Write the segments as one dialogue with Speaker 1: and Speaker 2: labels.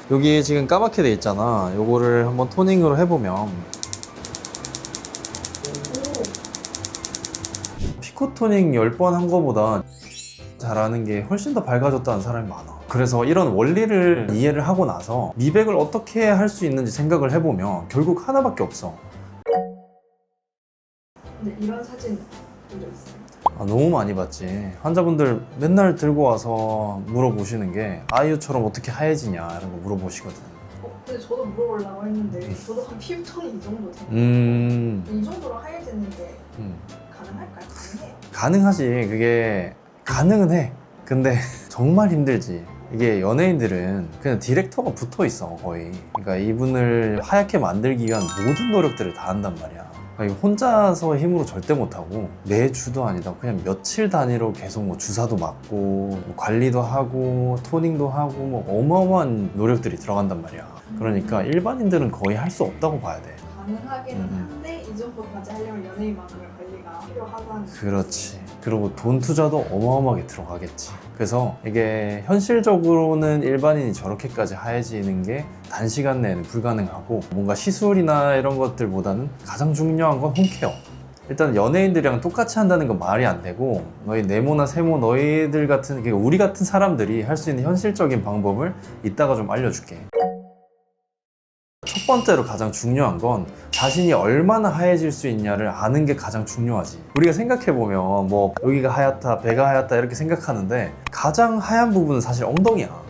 Speaker 1: 여기 지금 까맣게 돼 있잖아. 요거를 한번 토닝으로 해보면 피코 토닝 10번 한 거보다 잘하는 게 훨씬 더 밝아졌다는 사람이 많아. 그래서 이런 원리를 이해를 하고 나서 미백을 어떻게 할 수 있는지 생각을 해보면 결국 하나밖에 없어.
Speaker 2: 근데 이런 사진 본 적 있어요?
Speaker 1: 너무 많이 봤지. 환자분들 맨날 들고 와서 물어보시는 게 아이유처럼 어떻게 하얘지냐 이런 거 물어보시거든.
Speaker 2: 근데 저도 물어보려고 했는데 저도 한 피부톤이 이 정도 돼요. 이 정도로 하얘지는 게 가능할까요? 가능해요?
Speaker 1: 가능하지. 그게 가능은 해. 근데 정말 힘들지. 이게 연예인들은 그냥 디렉터가 붙어 있어 거의. 그러니까 이분을 하얗게 만들기 위한 모든 노력들을 다 한단 말이야. 그러니까 혼자서 힘으로 절대 못하고 매주도 아니다 그냥 며칠 단위로 계속 뭐 주사도 맞고 뭐 관리도 하고 토닝도 하고 뭐 어마어마한 노력들이 들어간단 말이야. 그러니까 일반인들은 거의 할 수 없다고 봐야 돼.
Speaker 2: 가능하긴 한데 이 정도까지 하려면 연예인만큼의 관리가 필요하다는
Speaker 1: 그렇지. 그리고 돈 투자도 어마어마하게 들어가겠지. 그래서 이게 현실적으로는 일반인이 저렇게까지 하얘지는 게 단시간 내에는 불가능하고 뭔가 시술이나 이런 것들보다는 가장 중요한 건 홈케어. 일단 연예인들이랑 똑같이 한다는 건 말이 안 되고 너희 네모나 세모 너희들 같은 그러니까 우리 같은 사람들이 할 수 있는 현실적인 방법을 이따가 좀 알려줄게. 첫 번째로 가장 중요한 건 자신이 얼마나 하얘질 수 있냐를 아는 게 가장 중요하지. 우리가 생각해보면 뭐 여기가 하얗다, 배가 하얗다 이렇게 생각하는데 가장 하얀 부분은 사실 엉덩이야.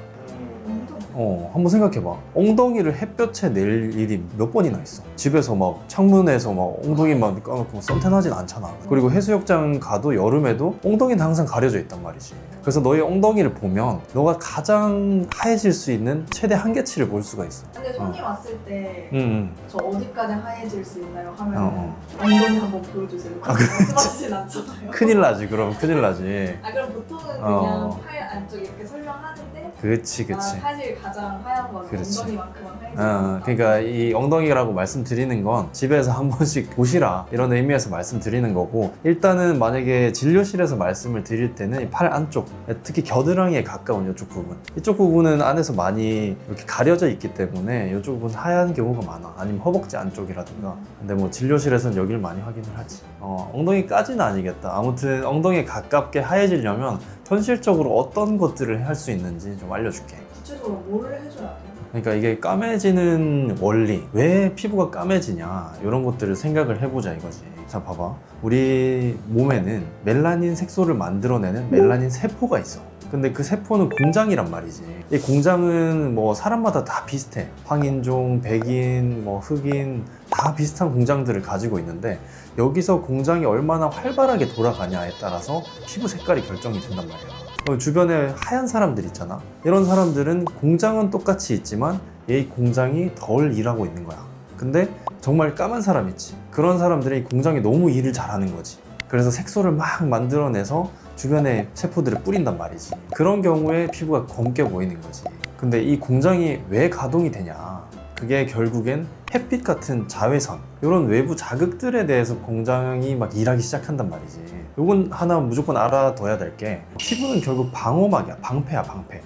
Speaker 1: 한번 생각해봐. 엉덩이를 햇볕에 낼 일이 몇 번이나 있어. 집에서 막 창문에서 막 엉덩이만 까놓고 선탠하진 않잖아. 그리고 해수욕장 가도 여름에도 엉덩이는 항상 가려져 있단 말이지. 그래서 너의 엉덩이를 보면 너가 가장 하얘질 수 있는 최대 한계치를 볼 수가 있어.
Speaker 2: 근데 손님 왔을 때 저
Speaker 1: 응.
Speaker 2: 어디까지 하얘질 수 있나요? 하면 엉덩이 한번 보여주세요. 그렇게 말씀하시진 않잖아요.
Speaker 1: 큰일 나지. 그럼 큰일 나지.
Speaker 2: 그럼 보통은 그냥 팔 안쪽 이렇게 설명하는데
Speaker 1: 그치.
Speaker 2: 사실 가장 하얀 건
Speaker 1: 그렇지.
Speaker 2: 엉덩이만큼은 하얘지니까.
Speaker 1: 그러니까 이 엉덩이라고 말씀드리는 건 집에서 한 번씩 보시라 이런 의미에서 말씀드리는 거고, 일단은 만약에 진료실에서 말씀을 드릴 때는 이 팔 안쪽, 특히 겨드랑이에 가까운 이쪽 부분, 이쪽 부분은 안에서 많이 이렇게 가려져 있기 때문에 이쪽 부분 하얀 경우가 많아. 아니면 허벅지 안쪽이라든가. 근데 뭐 진료실에서는 여기를 많이 확인을 하지. 엉덩이까지는 아니겠다. 아무튼 엉덩이에 가깝게 하얘지려면 현실적으로 어떤 것들을 할 수 있는지 좀 알려줄게.
Speaker 2: 구체적으로 뭘 해줘야 돼요?
Speaker 1: 그러니까 이게 까매지는 원리, 왜 피부가 까매지냐 이런 것들을 생각을 해보자 이거지. 자 봐봐, 우리 몸에는 멜라닌 색소를 만들어내는 멜라닌 세포가 있어. 근데 그 세포는 공장이란 말이지. 이 공장은 뭐 사람마다 다 비슷해. 황인종, 백인, 뭐 흑인 다 비슷한 공장들을 가지고 있는데 여기서 공장이 얼마나 활발하게 돌아가냐에 따라서 피부 색깔이 결정이 된단 말이야. 주변에 하얀 사람들 있잖아. 이런 사람들은 공장은 똑같이 있지만 이 공장이 덜 일하고 있는 거야. 근데 정말 까만 사람 있지. 그런 사람들이 공장이 너무 일을 잘하는 거지. 그래서 색소를 막 만들어내서 주변에 세포들을 뿌린단 말이지. 그런 경우에 피부가 검게 보이는 거지. 근데 이 공장이 왜 가동이 되냐? 그게 결국엔 햇빛 같은 자외선, 이런 외부 자극들에 대해서 공장이 막 일하기 시작한단 말이지. 요건 하나 무조건 알아둬야 될 게, 피부는 결국 방어막이야. 방패야, 방패.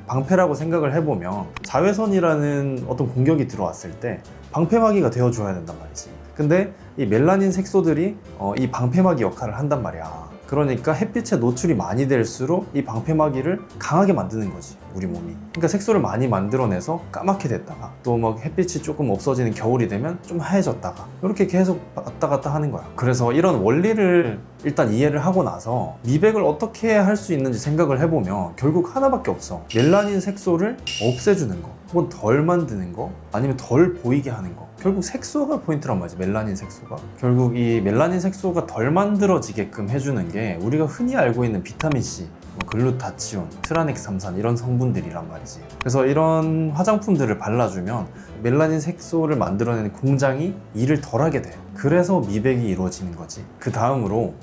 Speaker 1: 방패라고 생각을 해보면 자외선이라는 어떤 공격이 들어왔을 때 방패막이가 되어줘야 된단 말이지. 근데 이 멜라닌 색소들이 이 방패막이 역할을 한단 말이야. 그러니까 햇빛에 노출이 많이 될수록 이 방패막이를 강하게 만드는 거지, 우리 몸이. 그러니까 색소를 많이 만들어내서 까맣게 됐다가 또 막 햇빛이 조금 없어지는 겨울이 되면 좀 하얘졌다가 이렇게 계속 왔다 갔다 하는 거야. 그래서 이런 원리를 일단 이해를 하고 나서 미백을 어떻게 할 수 있는지 생각을 해보면 결국 하나밖에 없어. 멜라닌 색소를 없애주는 거, 혹은 덜 만드는 거, 아니면 덜 보이게 하는 거. 결국 색소가 포인트란 말이지. 멜라닌 색소가. 결국 이 멜라닌 색소가 덜 만들어지게끔 해주는 게 우리가 흔히 알고 있는 비타민C, 글루타치온, 트라넥삼산 이런 성분들이란 말이지. 그래서 이런 화장품들을 발라주면 멜라닌 색소를 만들어내는 공장이 일을 덜 하게 돼. 그래서 미백이 이루어지는 거지. 그 다음으로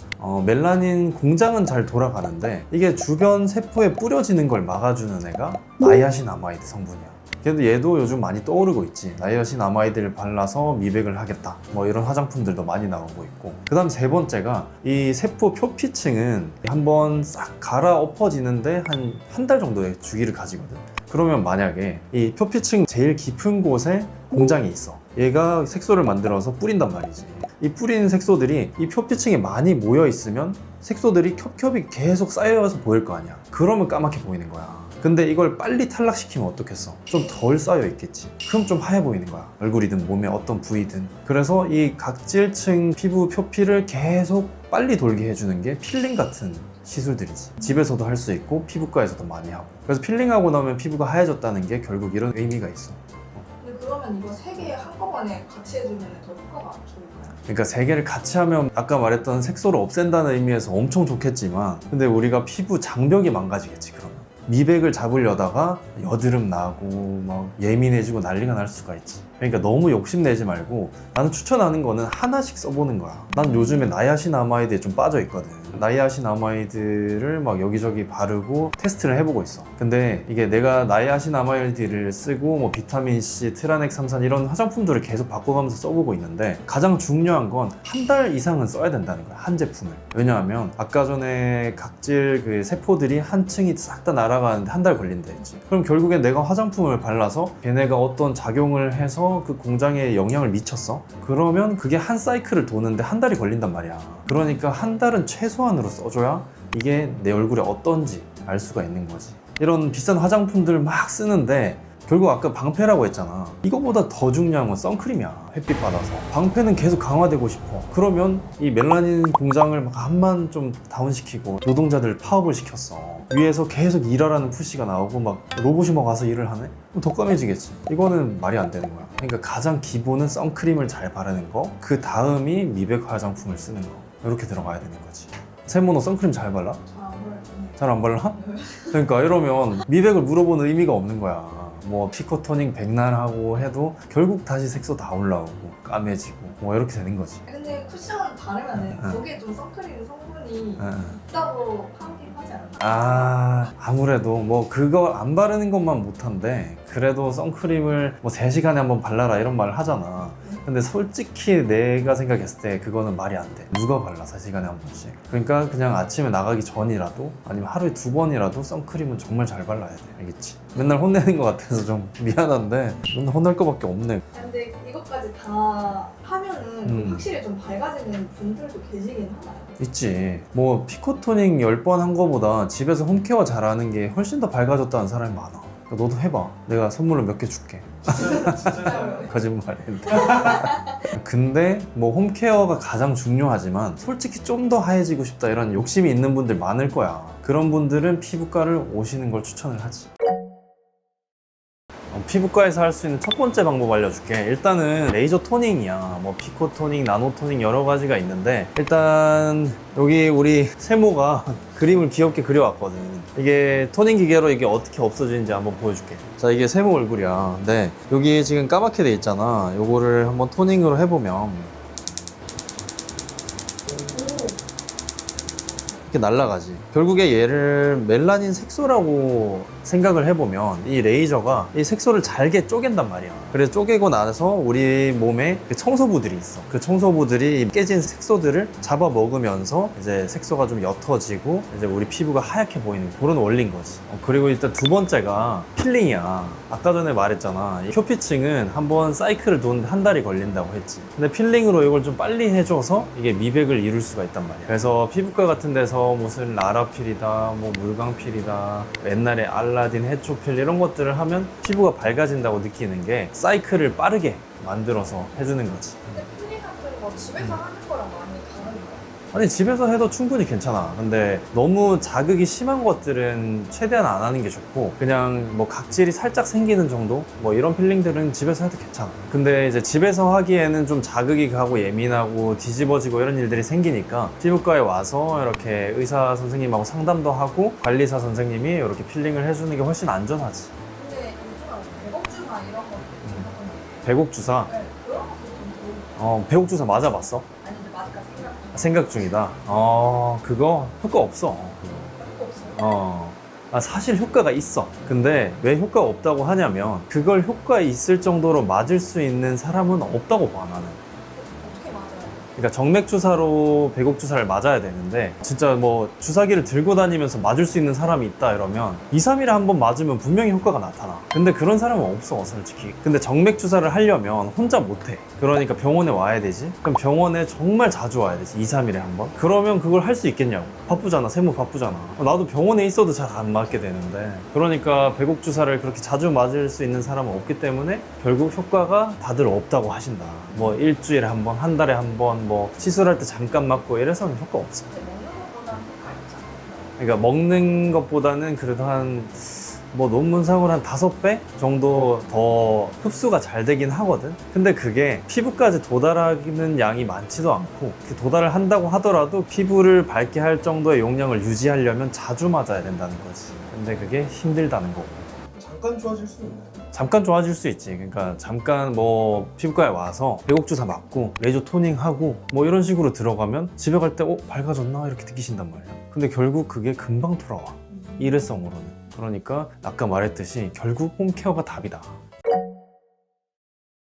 Speaker 1: 멜라닌 공장은 잘 돌아가는데 이게 주변 세포에 뿌려지는 걸 막아주는 애가 나이아신아마이드 성분이야. 근데 얘도 요즘 많이 떠오르고 있지. 나이아신아마이드를 발라서 미백을 하겠다, 뭐 이런 화장품들도 많이 나오고 있고. 그 다음 세 번째가 이 세포 표피층은 한번 싹 갈아 엎어지는데 한 달 정도의 주기를 가지거든. 그러면 만약에 이 표피층 제일 깊은 곳에 공장이 있어. 얘가 색소를 만들어서 뿌린단 말이지. 이 뿌린 색소들이 이 표피층에 많이 모여 있으면 색소들이 겹겹이 계속 쌓여서 보일 거 아니야. 그러면 까맣게 보이는 거야. 근데 이걸 빨리 탈락시키면 어떻겠어? 좀 덜 쌓여 있겠지. 그럼 좀 하얘 보이는 거야. 얼굴이든 몸의 어떤 부위든. 그래서 이 각질층 피부 표피를 계속 빨리 돌게 해주는 게 필링 같은 시술들이지. 집에서도 할 수 있고 피부과에서도 많이 하고. 그래서 필링하고 나면 피부가 하얘졌다는 게 결국 이런 의미가 있어.
Speaker 2: 근데 그러면 이거 세 개 한꺼번에 같이 해주면 더 효과가 좋을까요?
Speaker 1: 그러니까 세 개를 같이 하면 아까 말했던 색소를 없앤다는 의미에서 엄청 좋겠지만, 근데 우리가 피부 장벽이 망가지겠지. 그러면 미백을 잡으려다가 여드름 나고 막 예민해지고 난리가 날 수가 있지. 그러니까 너무 욕심내지 말고 나는 추천하는 거는 하나씩 써보는 거야. 난 요즘에 나이아신아마이드에 좀 빠져 있거든. 나이아신아마이드를 막 여기저기 바르고 테스트를 해보고 있어. 근데 이게 내가 나이아신아마이드를 쓰고 뭐 비타민C, 트라넥삼산 이런 화장품들을 계속 바꿔가면서 써보고 있는데, 가장 중요한 건 한 달 이상은 써야 된다는 거야, 한 제품을. 왜냐하면 아까 전에 각질 그 세포들이 한 층이 싹 다 날아가는데 한 달 걸린다 했지. 그럼 결국엔 내가 화장품을 발라서 걔네가 어떤 작용을 해서 그 공장에 영향을 미쳤어? 그러면 그게 한 사이클을 도는데 한 달이 걸린단 말이야. 그러니까 한 달은 최소한으로 써줘야 이게 내 얼굴에 어떤지 알 수가 있는 거지. 이런 비싼 화장품들 막 쓰는데 결국 아까 방패라고 했잖아. 이거보다 더 중요한 건 선크림이야. 햇빛 받아서. 방패는 계속 강화되고 싶어. 그러면 이 멜라닌 공장을 막 한만 좀 다운시키고 노동자들 파업을 시켰어. 위에서 계속 일하라는 푸시가 나오고 막 로봇이 막 와서 일을 하네? 그럼 더 까매지겠지. 이거는 말이 안 되는 거야. 그러니까 가장 기본은 선크림을 잘 바르는 거, 그 다음이 미백 화장품을 쓰는 거. 이렇게 들어가야 되는 거지. 세모 너 선크림 잘 발라? 잘 안 발라? 그러니까 이러면 미백을 물어보는 의미가 없는 거야. 뭐 피코토닝 백날 하고 해도 결국 다시 색소 다 올라오고 까매지고 뭐 이렇게 되는 거지.
Speaker 2: 근데 쿠션 바르면은
Speaker 1: 응.
Speaker 2: 거기에 좀 선크림 성분이
Speaker 1: 응.
Speaker 2: 있다고 하긴 하지 않나?
Speaker 1: 아무래도 뭐 그거 안 바르는 것만 못한데, 그래도 선크림을 뭐 3시간에 한번 발라라 이런 말을 하잖아. 근데 솔직히 내가 생각했을 때 그거는 말이 안 돼. 누가 발라 3시간에 한 번씩. 그러니까 그냥 아침에 나가기 전이라도 아니면 하루에 2번이라도 선크림은 정말 잘 발라야 돼. 알겠지? 맨날 혼내는 것 같아서 좀 미안한데 맨날 혼날 거밖에 없네.
Speaker 2: 근데 이것까지 다 하면은 확실히 좀 밝아지는 분들도 계시긴 하나요?
Speaker 1: 있지. 뭐 피코토닝 10번 한 거보다 집에서 홈케어 잘하는 게 훨씬 더 밝아졌다는 사람이 많아. 그러니까 너도 해봐. 내가 선물로 몇 개 줄게.
Speaker 2: 진짜요?
Speaker 1: 거짓말인데. 근데 뭐 홈케어가 가장 중요하지만 솔직히 좀 더 하얘지고 싶다 이런 욕심이 있는 분들 많을 거야. 그런 분들은 피부과를 오시는 걸 추천을 하지. 피부과에서 할 수 있는 첫 번째 방법 알려줄게. 일단은 레이저 토닝이야. 뭐 피코 토닝, 나노 토닝 여러 가지가 있는데, 일단 여기 우리 세모가 그림을 귀엽게 그려왔거든. 이게 토닝 기계로 이게 어떻게 없어지는지 한번 보여줄게. 자, 이게 세모 얼굴이야. 근데 여기 지금 까맣게 돼 있잖아. 요거를 한번 토닝으로 해보면 이렇게 날아가지. 결국에 얘를 멜라닌 색소라고 생각을 해보면 이 레이저가 이 색소를 잘게 쪼갠단 말이야. 그래서 쪼개고 나서 우리 몸에 그 청소부들이 있어. 그 청소부들이 깨진 색소들을 잡아 먹으면서 이제 색소가 좀 옅어지고 이제 우리 피부가 하얗게 보이는 그런 원리인 거지. 그리고 일단 두 번째가 필링이야. 아까 전에 말했잖아. 이 표피층은 한번 사이클을 도는데 한 달이 걸린다고 했지. 근데 필링으로 이걸 좀 빨리 해줘서 이게 미백을 이룰 수가 있단 말이야. 그래서 피부과 같은 데서 무슨 라라필이다, 뭐 물광필이다, 옛날에 알라딘, 해초필 이런 것들을 하면 피부가 밝아진다고 느끼는 게 사이클을 빠르게 만들어서 해주는 거지.
Speaker 2: 근데 필링 같은 거 집에서 하는 거랑 많이 다른가요?
Speaker 1: 아니 집에서 해도 충분히 괜찮아. 근데 너무 자극이 심한 것들은 최대한 안 하는 게 좋고, 그냥 뭐 각질이 살짝 생기는 정도 뭐 이런 필링들은 집에서 해도 괜찮아. 근데 이제 집에서 하기에는 좀 자극이 가고 예민하고 뒤집어지고 이런 일들이 생기니까 피부과에 와서 이렇게 의사 선생님하고 상담도 하고 관리사 선생님이 이렇게 필링을 해주는 게 훨씬 안전하지.
Speaker 2: 근데 요즘은 백옥주사 이런 거 하던데.
Speaker 1: 배곡 주사.
Speaker 2: 네, 그런 것도 좀 좋은
Speaker 1: 배곡 주사 맞아봤어?
Speaker 2: 아니 근데 맞을까 생각
Speaker 1: 생각 중이다. 그거 효과 없어.
Speaker 2: 거 없어요?
Speaker 1: 사실 효과가 있어. 근데 왜 효과가 없다고 하냐면 그걸 효과 있을 정도로 맞을 수 있는 사람은 없다고 봐 나는.
Speaker 2: 어떻게 맞아요?
Speaker 1: 그러니까 정맥 주사로 배곡 주사를 맞아야 되는데 진짜 뭐 주사기를 들고 다니면서 맞을 수 있는 사람이 있다 이러면 2, 3일에 한 번 맞으면 분명히 효과가 나타나. 근데 그런 사람은 없어 솔직히. 근데 정맥 주사를 하려면 혼자 못해. 그러니까 병원에 와야 되지. 그럼 병원에 정말 자주 와야 되지. 2, 3일에 한 번. 그러면 그걸 할 수 있겠냐고. 바쁘잖아. 세무 바쁘잖아. 나도 병원에 있어도 잘 안 맞게 되는데 그러니까 배곡 주사를 그렇게 자주 맞을 수 있는 사람은 없기 때문에 결국 효과가 다들 없다고 하신다. 뭐 일주일에 한 번, 한 달에 한 번, 뭐 시술할 때 잠깐 맞고 이래서는 효과 없어.
Speaker 2: 근데 먹는 것보다는 효과 있잖아요.
Speaker 1: 그러니까 먹는 것보다는 그래도 뭐 논문상으로 한 5배 정도 더 흡수가 잘 되긴 하거든. 근데 그게 피부까지 도달하는 양이 많지도 않고 그 도달을 한다고 하더라도 피부를 밝게 할 정도의 용량을 유지하려면 자주 맞아야 된다는 거지. 근데 그게 힘들다는 거고.
Speaker 3: 잠깐 좋아질 수 있나요?
Speaker 1: 잠깐 좋아질 수 있지. 그러니까 잠깐 뭐 피부과에 와서 배곡 주사 맞고 레이저 토닝하고 뭐 이런 식으로 들어가면 집에 갈 때 밝아졌나 이렇게 느끼신단 말이야. 근데 결국 그게 금방 돌아와. 일회성으로는. 그러니까 아까 말했듯이 결국 홈케어가 답이다.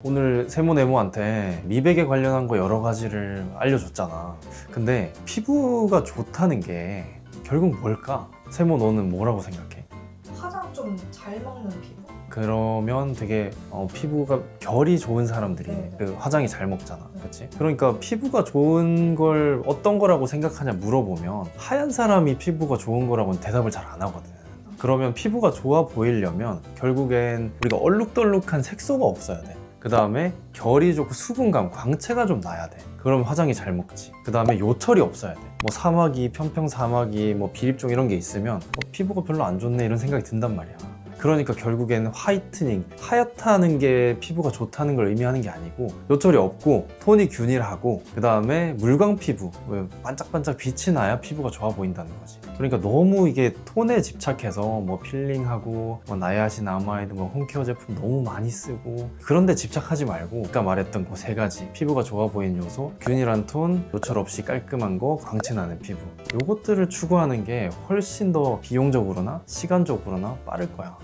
Speaker 1: 오늘 세모네모한테 미백에 관련한 거 여러 가지를 알려줬잖아. 근데 피부가 좋다는 게 결국 뭘까? 세모 너는 뭐라고 생각해?
Speaker 2: 화장 좀 잘 먹는 피부.
Speaker 1: 그러면 되게 피부가 결이 좋은 사람들이
Speaker 2: 네.
Speaker 1: 그 화장이 잘 먹잖아. 그렇지? 그러니까 피부가 좋은 걸 어떤 거라고 생각하냐 물어보면 하얀 사람이 피부가 좋은 거라고는 대답을 잘 안 하거든. 그러면 피부가 좋아 보이려면 결국엔 우리가 얼룩덜룩한 색소가 없어야 돼. 그 다음에 결이 좋고 수분감, 광채가 좀 나야 돼. 그럼 화장이 잘 먹지. 그 다음에 요철이 없어야 돼. 뭐 사마귀, 편평사마귀, 뭐 비립종 이런 게 있으면 피부가 별로 안 좋네 이런 생각이 든단 말이야. 그러니까 결국에는 화이트닝, 하얗다는 게 피부가 좋다는 걸 의미하는 게 아니고 요철이 없고 톤이 균일하고 그 다음에 물광 피부, 반짝반짝 빛이 나야 피부가 좋아 보인다는 거지. 그러니까 너무 이게 톤에 집착해서 뭐 필링하고 뭐 나야신 아마이드 뭐 홈케어 제품 너무 많이 쓰고 그런 데 집착하지 말고 아까 말했던 그 3가지 피부가 좋아 보이는 요소, 균일한 톤, 요철 없이 깔끔한 거, 광채 나는 피부, 요것들을 추구하는 게 훨씬 더 비용적으로나 시간적으로나 빠를 거야.